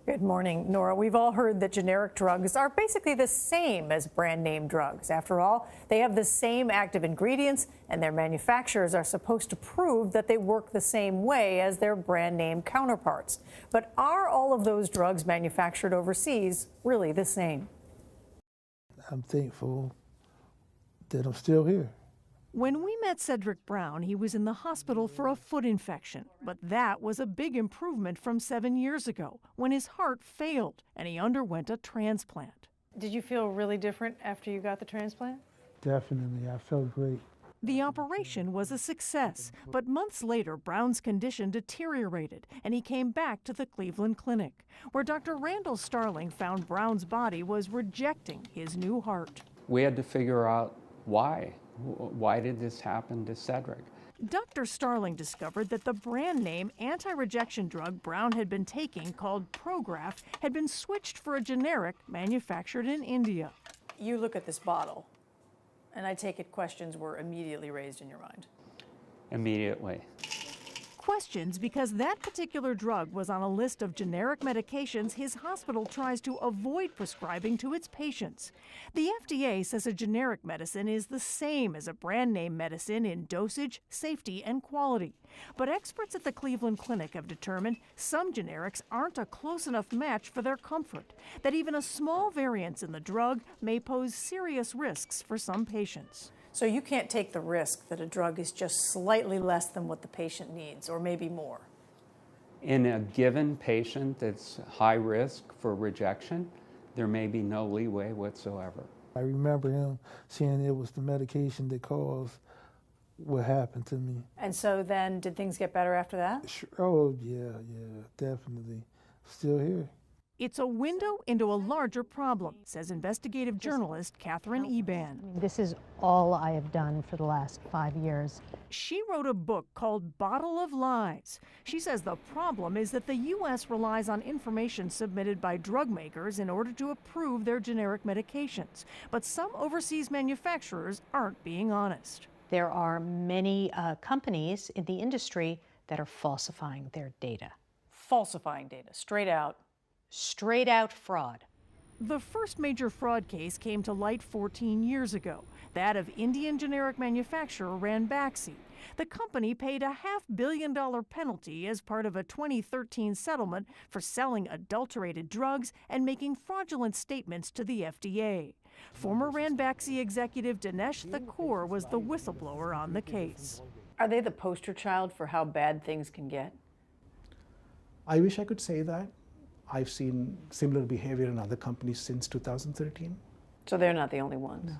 Good morning, Nora. We've all heard that generic drugs are basically the same as brand name drugs. After all, they have the same active ingredients, and their manufacturers are supposed to prove that they work the same way as their brand name counterparts. But are all of those drugs manufactured overseas really the same? I'm thankful that I'm still here. When we met Cedric Brown, he was in the hospital for a foot infection. But that was a big improvement from 7 years ago when his heart failed and he underwent a transplant. Did you feel really different after you got the transplant? Definitely, I felt great. The operation was a success, but months later, Brown's condition deteriorated and he came back to the Cleveland Clinic, where Dr. Randall Starling found Brown's body was rejecting his new heart. We had to figure out why. Why did this happen to Cedric? Dr. Starling discovered that the brand name anti-rejection drug Brown had been taking, called Prograf, had been switched for a generic manufactured in India. You look at this bottle, and I take it questions were immediately raised in your mind. Immediately. Questions because that particular drug was on a list of generic medications his hospital tries to avoid prescribing to its patients. The FDA says a generic medicine is the same as a brand name medicine in dosage, safety, and quality. But experts at the Cleveland Clinic have determined some generics aren't a close enough match for their comfort, that even a small variance in the drug may pose serious risks for some patients. So you can't take the risk that a drug is just slightly less than what the patient needs, or maybe more. In a given patient that's high risk for rejection, there may be no leeway whatsoever. I remember him saying it was the medication that caused what happened to me. And so then, did things get better after that? Oh, yeah, definitely. Still here. It's a window into a larger problem, says investigative journalist Catherine Eban. This is all I have done for the last 5 years. She wrote a book called Bottle of Lies. She says the problem is that the U.S. relies on information submitted by drug makers in order to approve their generic medications. But some overseas manufacturers aren't being honest. There are many companies in the industry that are falsifying their data. Falsifying data, straight out. Straight out fraud. The first major fraud case came to light 14 years ago, that of Indian generic manufacturer Ranbaxy. The company paid a $500 million penalty as part of a 2013 settlement for selling adulterated drugs and making fraudulent statements to the FDA. Former Ranbaxy executive Dinesh Thakur was the whistleblower on the case. Are they the poster child for how bad things can get? I wish I could say that. I've seen similar behavior in other companies since 2013. So they're not the only ones? No.